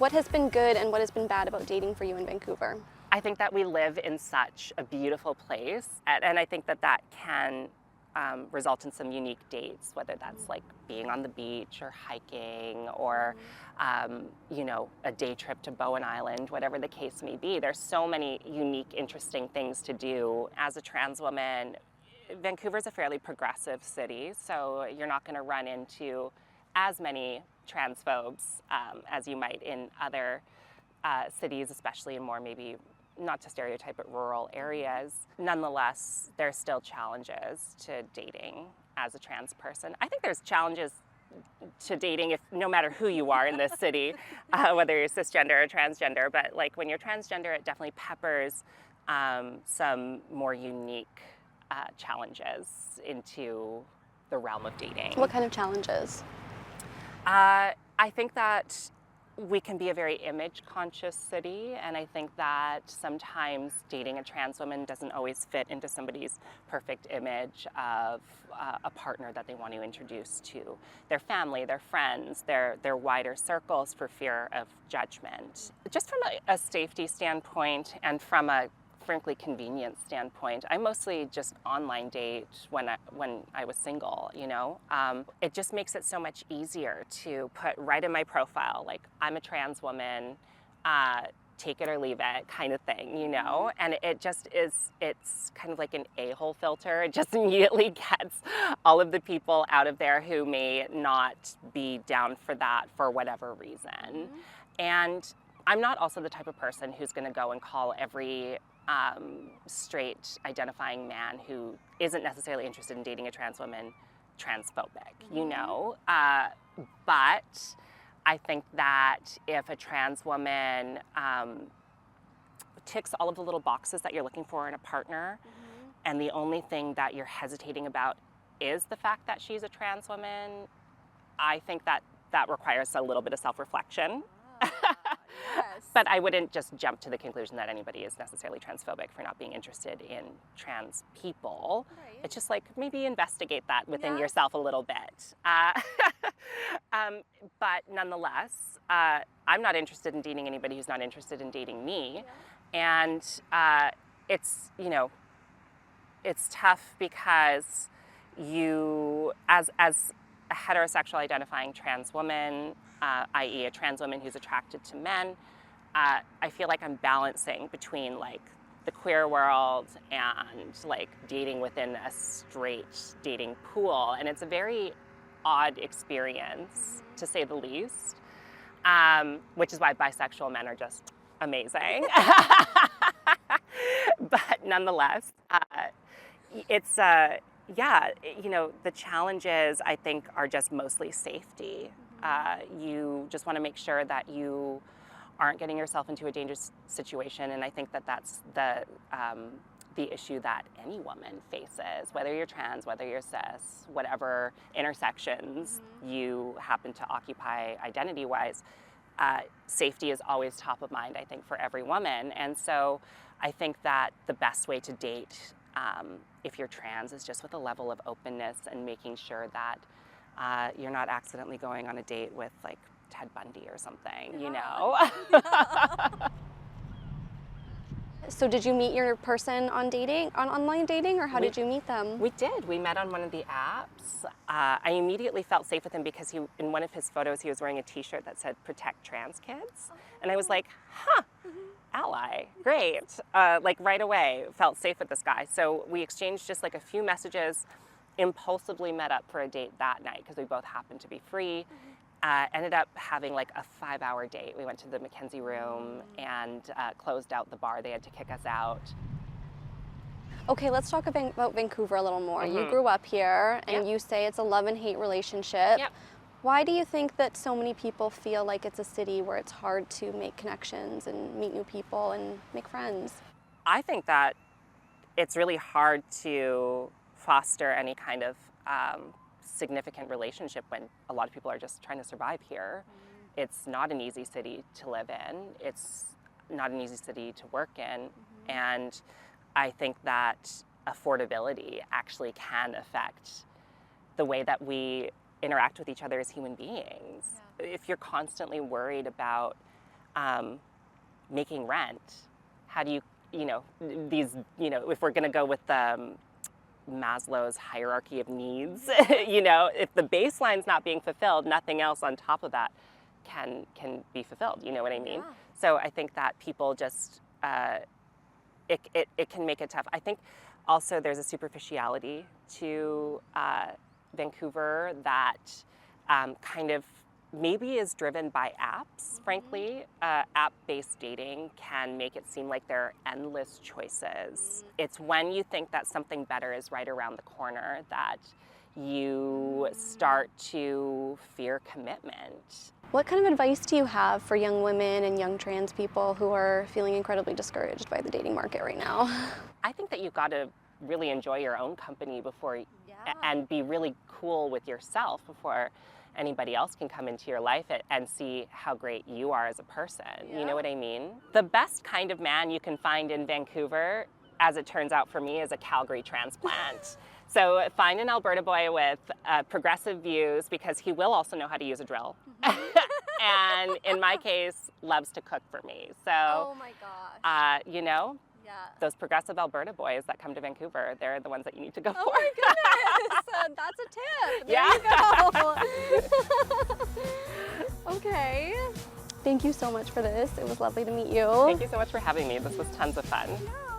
What has been good and what has been bad about dating for you in Vancouver? I think that we live in such a beautiful place, and I think that that can result in some unique dates, whether that's like being on the beach or hiking or, a day trip to Bowen Island, whatever the case may be. There's so many unique, interesting things to do. As a trans woman, Vancouver's a fairly progressive city, so you're not going to run into as many transphobes as you might in other cities, especially in more maybe, not to stereotype, but rural areas. Nonetheless, there's still challenges to dating as a trans person. I think there's challenges to dating no matter who you are in this city, whether you're cisgender or transgender, but like when you're transgender, it definitely peppers some more unique challenges into the realm of dating. What kind of challenges? I think that we can be a very image-conscious city, and I think that sometimes dating a trans woman doesn't always fit into somebody's perfect image of a partner that they want to introduce to their family, their friends, their wider circles for fear of judgment. Just from a safety standpoint and from a frankly convenience standpoint, I mostly just online date when I was single, It just makes it so much easier to put right in my profile, like, I'm a trans woman, take it or leave it kind of thing, And it just is, it's kind of like an a-hole filter. It just immediately gets all of the people out of there who may not be down for that for whatever reason. And I'm not also the type of person who's going to go and call every straight identifying man who isn't necessarily interested in dating a trans woman transphobic, but I think that if a trans woman ticks all of the little boxes that you're looking for in a partner, and the only thing that you're hesitating about is the fact that she's a trans woman, I think that requires a little bit of self-reflection. Yes. But I wouldn't just jump to the conclusion that anybody is necessarily transphobic for not being interested in trans people. Right. It's just like, maybe investigate that within Yeah. yourself a little bit. But nonetheless, I'm not interested in dating anybody who's not interested in dating me. Yeah. And it's, it's tough because you, as a heterosexual identifying trans woman, i.e. a trans woman who's attracted to men, I feel like I'm balancing between like the queer world and like dating within a straight dating pool. And it's a very odd experience, to say the least, which is why bisexual men are just amazing. But nonetheless, it's, the challenges I think are just mostly safety. You just want to make sure that you aren't getting yourself into a dangerous situation, and I think that that's the issue that any woman faces, whether you're trans, whether you're cis, whatever intersections you happen to occupy identity-wise. Safety is always top of mind, I think, for every woman, and so I think that the best way to date if you're trans is just with a level of openness and making sure that you're not accidentally going on a date with like Ted Bundy or something, So did you meet your person on online dating, or how did you meet them? We did. We met on one of the apps. I immediately felt safe with him because in one of his photos, he was wearing a t-shirt that said "Protect Trans Kids." And I was like, ally, great. Like right away, felt safe with this guy. So we exchanged just like a few messages, impulsively met up for a date that night because we both happened to be free. Ended up having like a 5-hour date. We went to the Mackenzie Room and closed out the bar. They had to kick us out. Okay, let's talk about Vancouver a little more. You grew up here, and Yep. you say it's a love and hate relationship. Yep. Why do you think that so many people feel like it's a city where it's hard to make connections and meet new people and make friends? I think that it's really hard to foster any kind of significant relationship when a lot of people are just trying to survive here. It's not an easy city to live in. It's not an easy city to work in. And I think that affordability actually can affect the way that we interact with each other as human beings. If you're constantly worried about making rent, how do you, if we're going to go with Maslow's hierarchy of needs, if the baseline's not being fulfilled, nothing else on top of that can be fulfilled. You know what I mean? Yeah. So I think that people just, it can make it tough. I think also there's a superficiality to Vancouver that kind of maybe is driven by apps, frankly. App-based dating can make it seem like there are endless choices. It's when you think that something better is right around the corner that you start to fear commitment. What kind of advice do you have for young women and young trans people who are feeling incredibly discouraged by the dating market right now? I think that you've got to really enjoy your own company before, and be really cool with yourself before anybody else can come into your life and see how great you are as a person. Yeah. You know what I mean? The best kind of man you can find in Vancouver, as it turns out for me, is a Calgary transplant. So find an Alberta boy with progressive views, because he will also know how to use a drill. And in my case, loves to cook for me. So, Oh my gosh. Yeah. those progressive Alberta boys that come to Vancouver, they're the ones that you need to go for. Oh my goodness, that's a tip. There Yeah. you go. Okay. Thank you so much for this. It was lovely to meet you. Thank you so much for having me. This was tons of fun. Yeah.